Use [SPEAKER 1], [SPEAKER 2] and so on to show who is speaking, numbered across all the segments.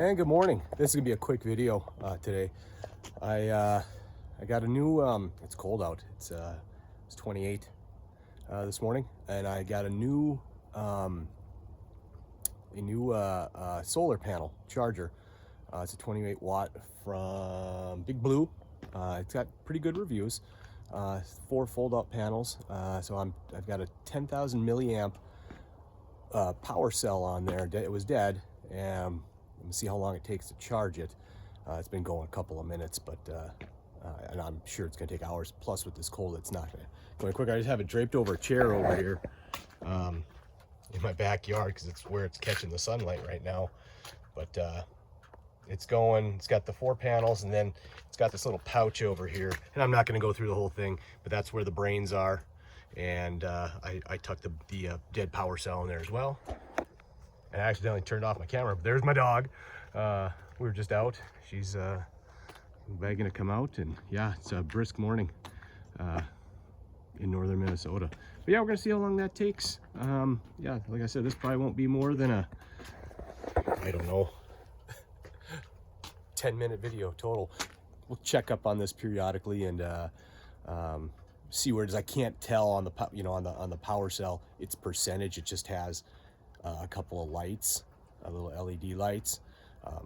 [SPEAKER 1] And good morning. This is gonna be a quick video today. I got a new. It's cold out. It's 28 this morning, and I got a new solar panel charger. It's a 28 watt from Big Blue. It's got pretty good reviews. 4 fold-out panels. So I've got a 10,000 milliamp power cell on there. It was dead, and let me see how long it takes to charge it. It's been going a couple of minutes, but and I'm sure it's gonna take hours. Plus, with this cold, it's not going quick. I just have it draped over a chair over here in my backyard because it's where it's catching the sunlight right now. But it's going. It's got the 4 panels, and then it's got this little pouch over here. And I'm not going to go through the whole thing, but that's where the brains are. And I tucked the dead power cell in there as well. And I accidentally turned off my camera. There's my dog. We were just out. She's begging to come out, and yeah, it's a brisk morning in northern Minnesota. But yeah, we're gonna see how long that takes. Yeah, like I said, this probably won't be more than a, I don't know, 10-minute video total. We'll check up on this periodically and see where it is. I can't tell on the on the power cell its percentage. It just has a couple of lights, little LED lights.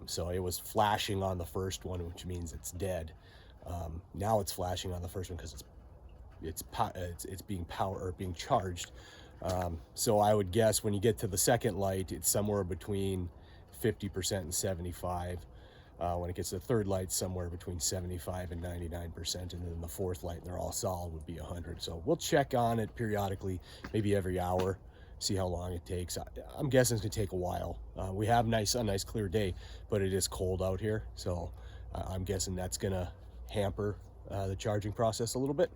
[SPEAKER 1] So it was flashing on the first one, which means it's dead. Now it's flashing on the first one because it's being charged. So I would guess when you get to the second light, it's somewhere between 50% and 75. When it gets to the third light, somewhere between 75 and 99%, and then the fourth light, and they're all solid, would be 100. So we'll check on it periodically, maybe every hour, see how long it takes. I'm guessing it's gonna take a while. We have a nice clear day, but it is cold out here, so I'm guessing that's gonna hamper the charging process a little bit.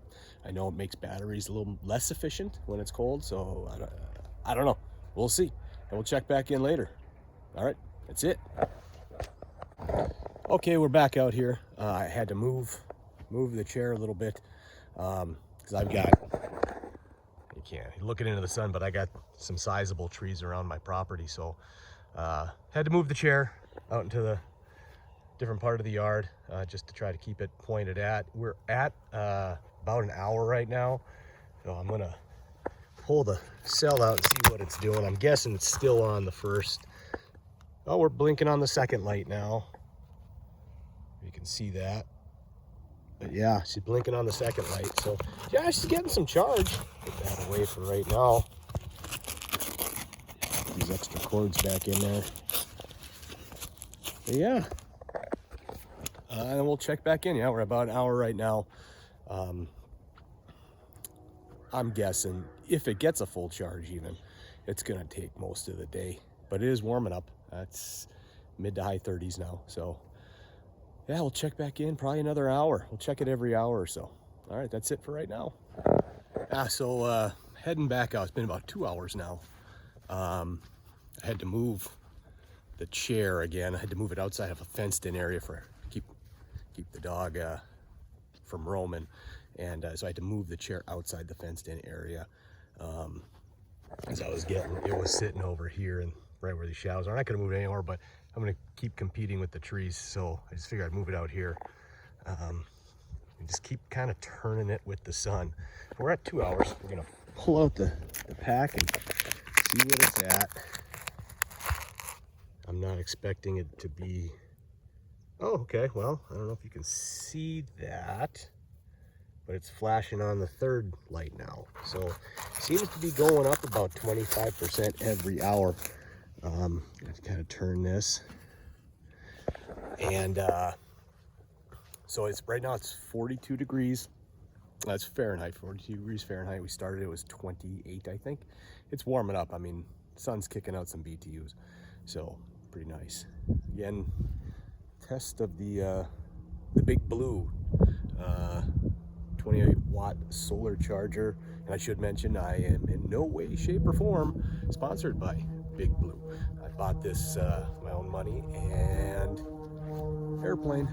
[SPEAKER 1] I know it makes batteries a little less efficient when it's cold, so I don't know. We'll see, and we'll check back in later. All right, that's it. Okay, we're back out here. I had to move the chair a little bit because I've got, you can't looking into the sun, but I got some sizable trees around my property, so had to move the chair out into the different part of the yard just to try to keep it pointed at. We're at about an hour right now, so I'm gonna pull the cell out and see what it's doing. I'm guessing it's still on the first. Oh, we're blinking on the second light now. You can see that. But yeah, she's blinking on the second light. So yeah, she's getting some charge. Put that away for right now. These extra cords back in there. But yeah. And we'll check back in. Yeah, we're about an hour right now. I'm guessing if it gets a full charge even, it's gonna take most of the day. But it is warming up. It's mid to high 30s now. So yeah, we'll check back in probably another hour. We'll check it every hour or so. All right, that's it for right now. So heading back out. It's been about 2 hours now. I had to move the chair again. I had to move it outside of a fenced-in area for keep the dog from roaming, and so I had to move the chair outside the fenced-in area. As I was getting, it was sitting over here and right where these shadows are. I'm not gonna move it anymore, but I'm gonna keep competing with the trees, so I just figured I'd move it out here and just keep kind of turning it with the sun. We're at 2 hours. We're gonna pull out the pack and see what it's at. I'm not expecting it to be, oh, okay, well, I don't know if you can see that, but it's flashing on the third light now. So it seems to be going up about 25% every hour. Let's kind of turn this. And so it's right now it's 42 degrees. That's Fahrenheit, 42 degrees Fahrenheit. We started, it was 28, I think. It's warming up. I mean, sun's kicking out some BTUs. So pretty nice. Again, test of the Big Blue 28 watt solar charger. And I should mention, I am in no way, shape, or form sponsored by Big Blue. I bought this my own money, and airplane.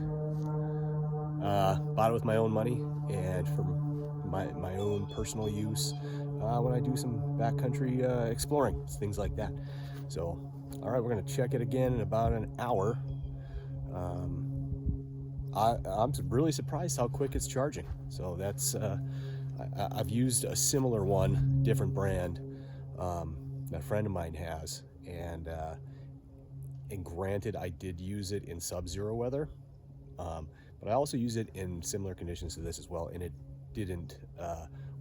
[SPEAKER 1] Bought it with my own money and for my own personal use when I do some backcountry exploring, things like that. So, all right, we're gonna check it again in about an hour I'm really surprised how quick it's charging. So that's I've used a similar one, different brand, that a friend of mine has, and granted, I did use it in sub-zero weather, but I also use it in similar conditions to this as well, and it didn't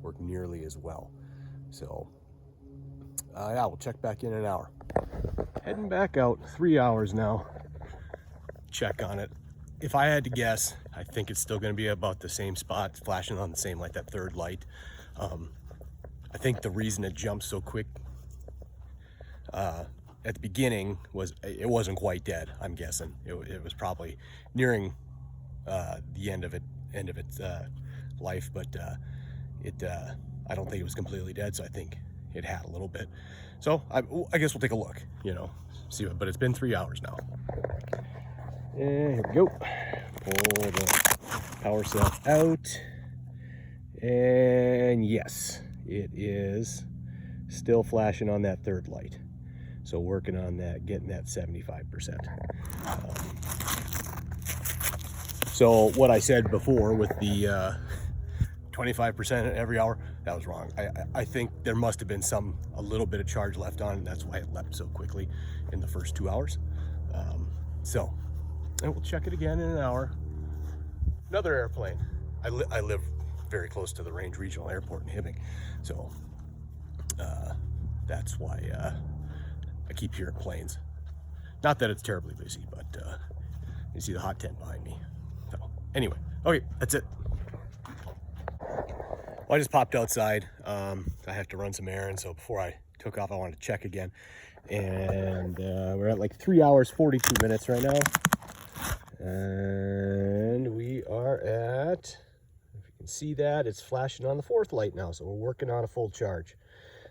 [SPEAKER 1] work nearly as well. So yeah, we'll check back in an hour. Heading back out 3 hours now. Check on it. If I had to guess, I think it's still going to be about the same spot, flashing on the same light, that third light. I think the reason it jumped so quick at the beginning was it wasn't quite dead. I'm guessing it was probably nearing the end of its life, but I don't think it was completely dead. So I think it had a little bit. So I guess we'll take a look. See what. But it's been 3 hours now. And here we go. Pull the power cell out. And yes, it is still flashing on that third light. So working on that, getting that 75%. So what I said before with the 25% every hour, that was wrong. I think there must have been a little bit of charge left on, and that's why it leapt so quickly in the first 2 hours. And we'll check it again in an hour. Another airplane. I live very close to the Range Regional Airport in Hibbing, so that's why I keep hearing planes. Not that it's terribly busy, but you see the hot tent behind me. So anyway, okay, that's it. Well, I just popped outside. I have to run some errands, so before I took off, I wanted to check again. And we're at like 3 hours, 42 minutes right now. And we are at, if you can see that, it's flashing on the fourth light now. So we're working on a full charge.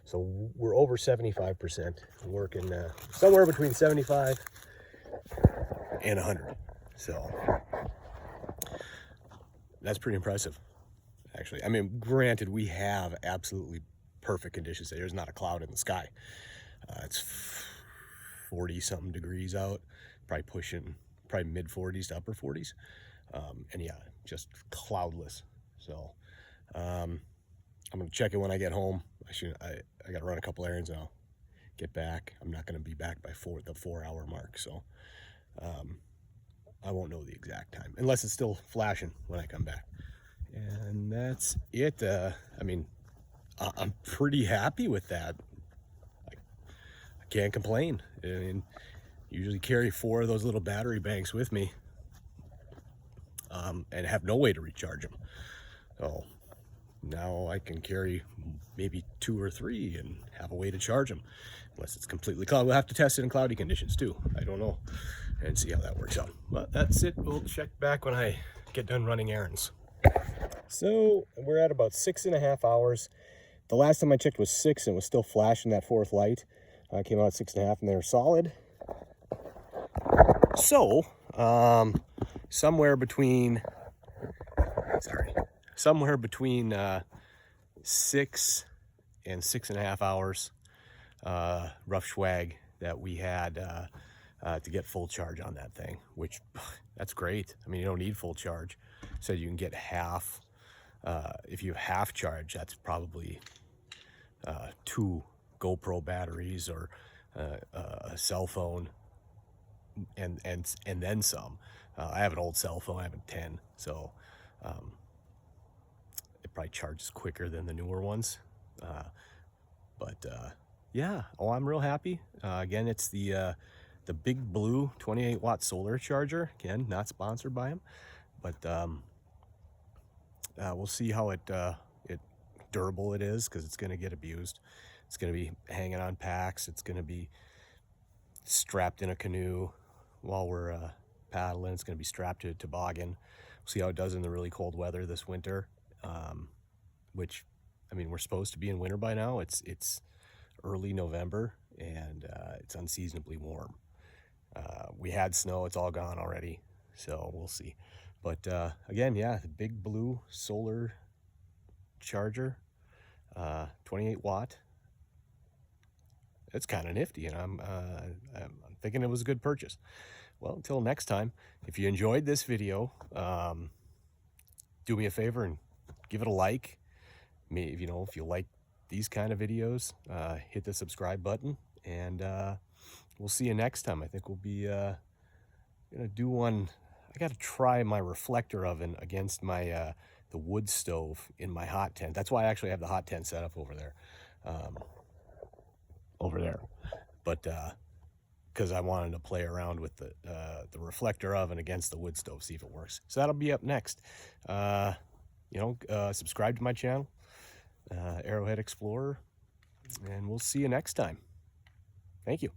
[SPEAKER 1] So we're over 75%, working somewhere between 75 and 100. So that's pretty impressive, actually. I mean, granted, we have absolutely perfect conditions. There's not a cloud in the sky. It's 40 something degrees out, probably mid 40s to upper 40s. And yeah, just cloudless. So I'm gonna check it when I get home. I gotta run a couple errands and I'll get back. I'm not gonna be back by the 4 hour mark, so I won't know the exact time unless it's still flashing when I come back. And that's it. I mean, I'm pretty happy with that. I can't complain. I mean, usually carry 4 of those little battery banks with me, and have no way to recharge them. So now I can carry maybe 2 or 3 and have a way to charge them, unless it's completely cloudy. We'll have to test it in cloudy conditions too. I don't know, and see how that works out. But that's it. We'll check back when I get done running errands. So we're at about 6.5 hours. The last time I checked was 6 and it was still flashing that fourth light. I came out at 6.5 and they were solid. So somewhere between 6 and 6.5 hours rough swag that we had to get full charge on that thing, which that's great. I mean, you don't need full charge. So you can get half. If you have half charge, that's probably 2 GoPro batteries or a cell phone and then some. I have an old cell phone. I have a 10, so it probably charges quicker than the newer ones. Yeah, I'm real happy. Again, it's the Big Blue 28 watt solar charger. Again, not sponsored by him, but we'll see how durable it is, because it's going to get abused. It's going to be hanging on packs. It's going to be strapped in a canoe while we're paddling. It's going to be strapped to a toboggan. We'll see how it does in the really cold weather this winter, which, I mean, we're supposed to be in winter by now. It's early November, and it's unseasonably warm. We had snow. It's all gone already, so we'll see. But again, yeah, the Big Blue solar charger, 28 watt. It's kind of nifty, and I'm thinking it was a good purchase. well, until next time, if you enjoyed this video, do me a favor and give it a like. If you like these kind of videos, hit the subscribe button, and we'll see you next time. I think we'll be gonna do one. I got to try my reflector oven against my the wood stove in my hot tent. That's why I actually have the hot tent set up over there. But because I wanted to play around with the reflector oven against the wood stove, see if it works. So that'll be up next. Subscribe to my channel, Arrowhead Explorer, and we'll see you next time. Thank you.